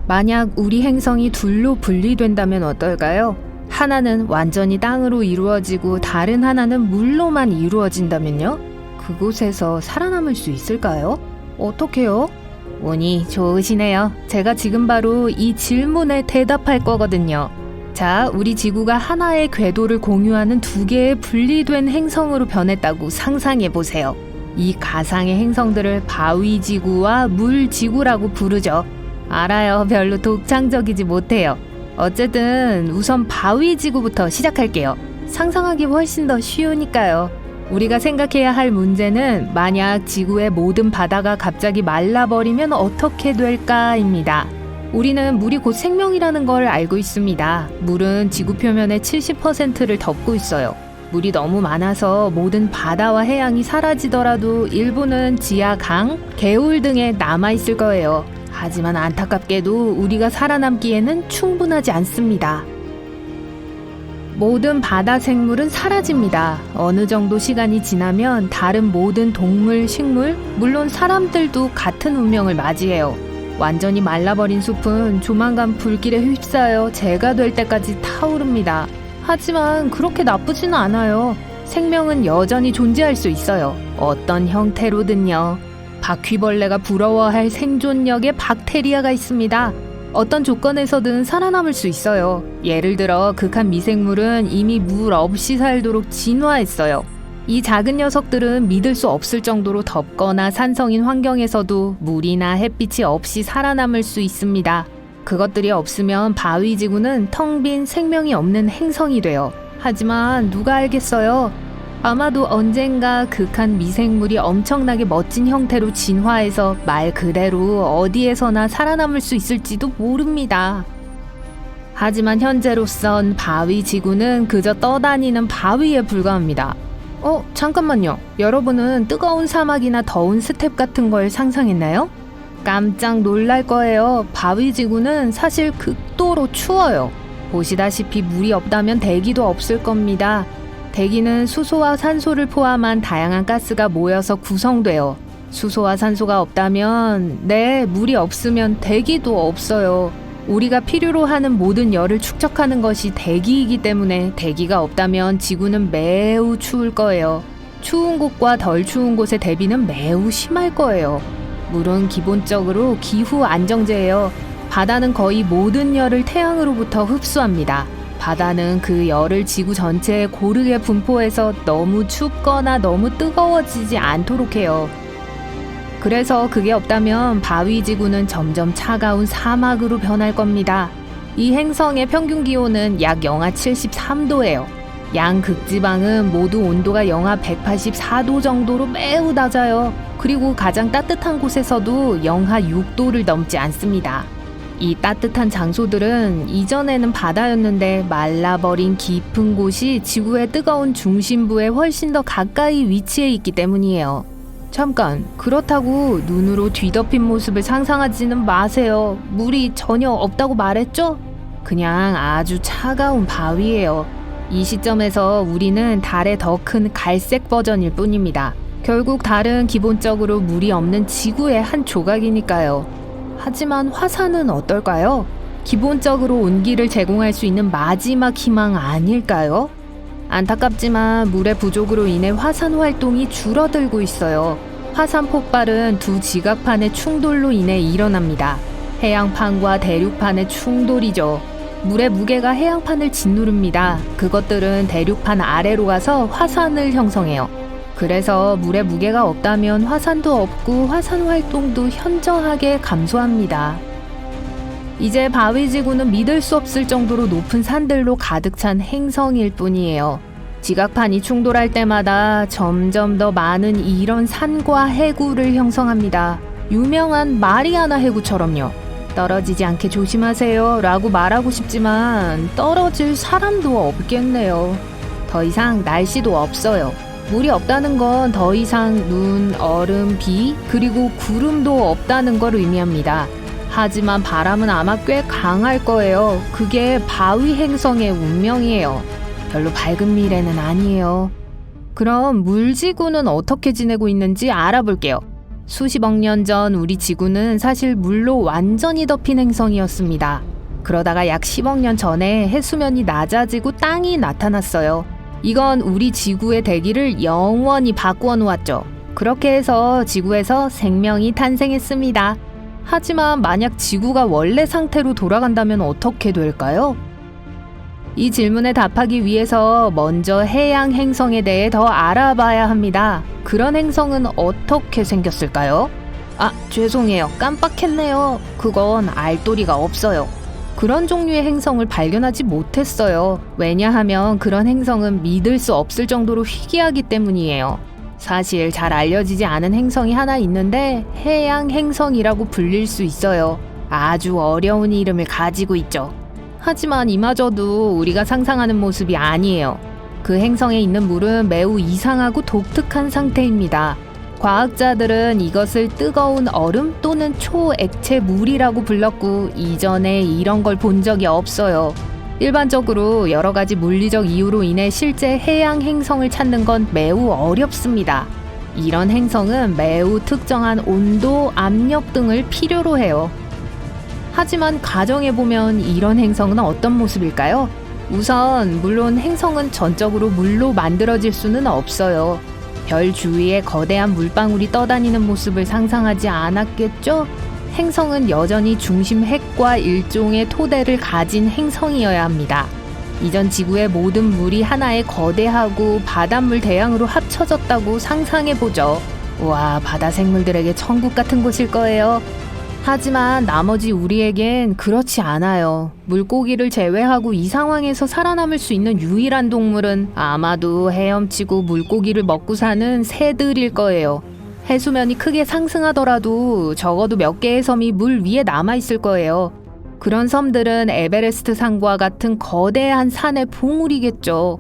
만약 우리 행성이 둘로 분리된다면 어떨까요? 하나는 완전히 땅으로 이루어지고 다른 하나는 물로만 이루어진다면요? 그곳에서 살아남을 수 있을까요? 어떻게요? 운이 좋으시네요. 제가 지금 바로 이 질문에 대답할 거거든요. 자, 우리 지구가 하나의 궤도를 공유하는 두 개의 분리된 행성으로 변했다고 상상해보세요. 이 가상의 행성들을 바위지구와 물지구라고 부르죠. 알아요. 별로 독창적이지 못해요. 어쨌든 우선 바위지구부터 시작할게요. 상상하기 훨씬 더 쉬우니까요. 우리가 생각해야 할 문제는 만약 지구의 모든 바다가 갑자기 말라버리면 어떻게 될까입니다. 우리는 물이 곧 생명이라는 걸 알고 있습니다. 물은 지구 표면의 70%를 덮고 있어요. 물이 너무 많아서 모든 바다와 해양이 사라지더라도 일부는 지하 강, 개울 등에 남아있을 거예요. 하지만 안타깝게도 우리가 살아남기에는 충분하지 않습니다. 모든 바다 생물은 사라집니다. 어느 정도 시간이 지나면 다른 모든 동물, 식물, 물론 사람들도 같은 운명을 맞이해요. 완전히 말라버린 숲은 조만간 불길에 휩싸여 재가 될 때까지 타오릅니다. 하지만 그렇게 나쁘지는 않아요. 생명은 여전히 존재할 수 있어요. 어떤 형태로든요. 바퀴벌레가 부러워할 생존력의 박테리아가 있습니다. 어떤 조건에서든 살아남을 수 있어요. 예를 들어 극한 미생물은 이미 물 없이 살도록 진화했어요. 이 작은 녀석들은 믿을 수 없을 정도로 덥거나 산성인 환경에서도 물이나 햇빛이 없이 살아남을 수 있습니다. 그것들이 없으면 바위지구는 텅 빈 생명이 없는 행성이 돼요. 하지만 누가 알겠어요? 아마도 언젠가 극한 미생물이 엄청나게 멋진 형태로 진화해서 말 그대로 어디에서나 살아남을 수 있을지도 모릅니다. 하지만 현재로선 바위지구는 그저 떠다니는 바위에 불과합니다. 잠깐만요. 여러분은 뜨거운 사막이나 더운 스텝 같은 걸 상상했나요? 깜짝 놀랄 거예요. 바위지구는 사실 극도로 추워요. 보시다시피 물이 없다면 대기도 없을 겁니다. 대기는 수소와 산소를 포함한 다양한 가스가 모여서 구성돼요. 수소와 산소가 없다면, 물이 없으면 대기도 없어요. 우리가 필요로 하는 모든 열을 축적하는 것이 대기이기 때문에 대기가 없다면 지구는 매우 추울 거예요. 추운 곳과 덜 추운 곳의 대비는 매우 심할 거예요. 물은 기본적으로 기후 안정제예요. 바다는 거의 모든 열을 태양으로부터 흡수합니다. 바다는 그 열을 지구 전체에 고르게 분포해서 너무 춥거나 너무 뜨거워지지 않도록 해요. 그래서 그게 없다면 바위지구는 점점 차가운 사막으로 변할 겁니다. 이 행성의 평균 기온은 약 영하 73도예요. 양극지방은 모두 온도가 영하 184도 정도로 매우 낮아요. 그리고 가장 따뜻한 곳에서도 영하 6도를 넘지 않습니다. 이 따뜻한 장소들은 이전에는 바다였는데 말라버린 깊은 곳이 지구의 뜨거운 중심부에 훨씬 더 가까이 위치해 있기 때문이에요. 잠깐, 그렇다고 눈으로 뒤덮인 모습을 상상하지는 마세요. 물이 전혀 없다고 말했죠? 그냥 아주 차가운 바위예요. 이 시점에서 우리는 달의 더 큰 갈색 버전일 뿐입니다. 결국 달은 기본적으로 물이 없는 지구의 한 조각이니까요. 하지만 화산은 어떨까요? 기본적으로 온기를 제공할 수 있는 마지막 희망 아닐까요? 안타깝지만 물의 부족으로 인해 화산 활동이 줄어들고 있어요. 화산 폭발은 두 지각판의 충돌로 인해 일어납니다. 해양판과 대륙판의 충돌이죠. 물의 무게가 해양판을 짓누릅니다. 그것들은 대륙판 아래로 가서 화산을 형성해요. 그래서 물의 무게가 없다면 화산도 없고 화산 활동도 현저하게 감소합니다. 이제 바위지구는 믿을 수 없을 정도로 높은 산들로 가득 찬 행성일 뿐이에요. 지각판이 충돌할 때마다 점점 더 많은 이런 산과 해구를 형성합니다. 유명한 마리아나 해구처럼요. 떨어지지 않게 조심하세요 라고 말하고 싶지만 떨어질 사람도 없겠네요. 더 이상 날씨도 없어요. 물이 없다는 건 더 이상 눈, 얼음, 비, 그리고 구름도 없다는 걸 의미합니다. 하지만 바람은 아마 꽤 강할 거예요. 그게 바위 행성의 운명이에요. 별로 밝은 미래는 아니에요. 그럼 물지구는 어떻게 지내고 있는지 알아볼게요. 수십억 년 전 우리 지구는 사실 물로 완전히 덮인 행성이었습니다. 그러다가 약 10억 년 전에 해수면이 낮아지고 땅이 나타났어요. 이건 우리 지구의 대기를 영원히 바꾸어 놓았죠. 그렇게 해서 지구에서 생명이 탄생했습니다. 하지만 만약 지구가 원래 상태로 돌아간다면 어떻게 될까요? 이 질문에 답하기 위해서 먼저 해양 행성에 대해 더 알아봐야 합니다. 그런 행성은 어떻게 생겼을까요? 아, 죄송해요. 깜빡했네요. 그건 알도리가 없어요. 그런 종류의 행성을 발견하지 못했어요. 왜냐하면 그런 행성은 믿을 수 없을 정도로 희귀하기 때문이에요. 사실 잘 알려지지 않은 행성이 하나 있는데 해양 행성이라고 불릴 수 있어요. 아주 어려운 이름을 가지고 있죠. 하지만 이마저도 우리가 상상하는 모습이 아니에요. 그 행성에 있는 물은 매우 이상하고 독특한 상태입니다. 과학자들은 이것을 뜨거운 얼음 또는 초액체 물이라고 불렀고 이전에 이런 걸 본 적이 없어요. 일반적으로 여러 가지 물리적 이유로 인해 실제 해양 행성을 찾는 건 매우 어렵습니다. 이런 행성은 매우 특정한 온도, 압력 등을 필요로 해요. 하지만 가정해보면 이런 행성은 어떤 모습일까요? 우선 물론 행성은 전적으로 물로 만들어질 수는 없어요. 별 주위에 거대한 물방울이 떠다니는 모습을 상상하지 않았겠죠? 행성은 여전히 중심 핵과 일종의 토대를 가진 행성이어야 합니다. 이전 지구의 모든 물이 하나의 거대하고 바닷물 대양으로 합쳐졌다고 상상해보죠. 와, 바다 생물들에게 천국 같은 곳일 거예요. 하지만 나머지 우리에겐 그렇지 않아요. 물고기를 제외하고 이 상황에서 살아남을 수 있는 유일한 동물은 아마도 헤엄치고 물고기를 먹고 사는 새들일 거예요. 해수면이 크게 상승하더라도 적어도 몇 개의 섬이 물 위에 남아있을 거예요. 그런 섬들은 에베레스트 산과 같은 거대한 산의 봉우리겠죠.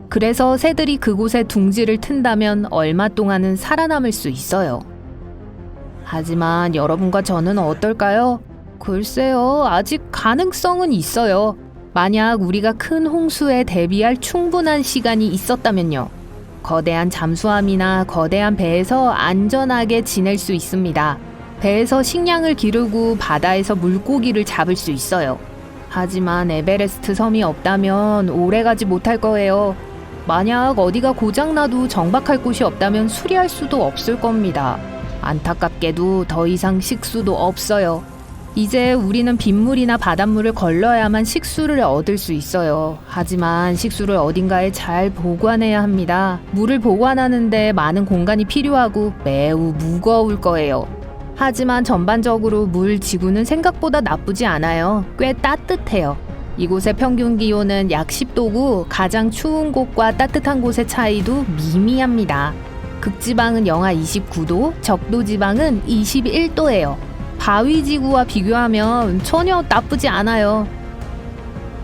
그래서 새들이 그곳에 둥지를 튼다면 얼마 동안은 살아남을 수 있어요. 하지만 여러분과 저는 어떨까요? 글쎄요, 아직 가능성은 있어요. 만약 우리가 큰 홍수에 대비할 충분한 시간이 있었다면요. 거대한 잠수함이나 거대한 배에서 안전하게 지낼 수 있습니다. 배에서 식량을 기르고 바다에서 물고기를 잡을 수 있어요. 하지만 에베레스트 섬이 없다면 오래가지 못할 거예요. 만약 어디가 고장나도 정박할 곳이 없다면 수리할 수도 없을 겁니다. 안타깝게도 더 이상 식수도 없어요. 이제 우리는 빗물이나 바닷물을 걸러야만 식수를 얻을 수 있어요. 하지만 식수를 어딘가에 잘 보관해야 합니다. 물을 보관하는데 많은 공간이 필요하고 매우 무거울 거예요. 하지만 전반적으로 물 지구는 생각보다 나쁘지 않아요. 꽤 따뜻해요. 이곳의 평균 기온은 약 10도고 가장 추운 곳과 따뜻한 곳의 차이도 미미합니다. 극지방은 영하 29도, 적도지방은 21도예요. 바위지구와 비교하면 전혀 나쁘지 않아요.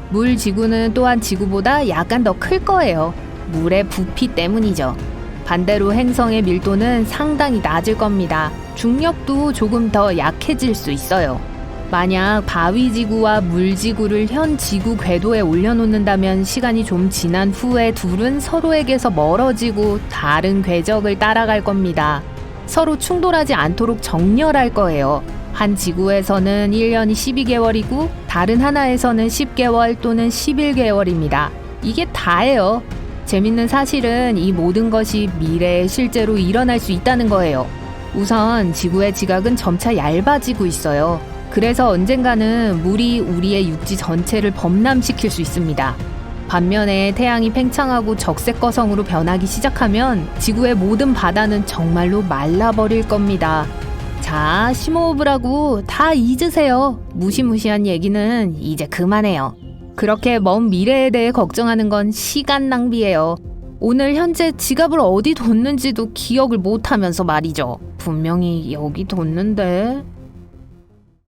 물지구는 또한 지구보다 약간 더 클 거예요. 물의 부피 때문이죠. 반대로 행성의 밀도는 상당히 낮을 겁니다. 중력도 조금 더 약해질 수 있어요. 만약 바위지구와 물지구를 현 지구 궤도에 올려놓는다면 시간이 좀 지난 후에 둘은 서로에게서 멀어지고 다른 궤적을 따라갈 겁니다. 서로 충돌하지 않도록 정렬할 거예요. 한 지구에서는 1년이 12개월이고 다른 하나에서는 10개월 또는 11개월입니다. 이게 다예요. 재밌는 사실은 이 모든 것이 미래에 실제로 일어날 수 있다는 거예요. 우선 지구의 지각은 점차 얇아지고 있어요. 그래서 언젠가는 물이 우리의 육지 전체를 범람시킬 수 있습니다. 반면에 태양이 팽창하고 적색거성으로 변하기 시작하면 지구의 모든 바다는 정말로 말라버릴 겁니다. 자, 심호흡을 다 잊으세요. 무시무시한 얘기는 이제 그만해요. 그렇게 먼 미래에 대해 걱정하는 건 시간 낭비예요. 오늘 현재 지갑을 어디 뒀는지도 기억을 못하면서 말이죠. 분명히 여기 뒀는데...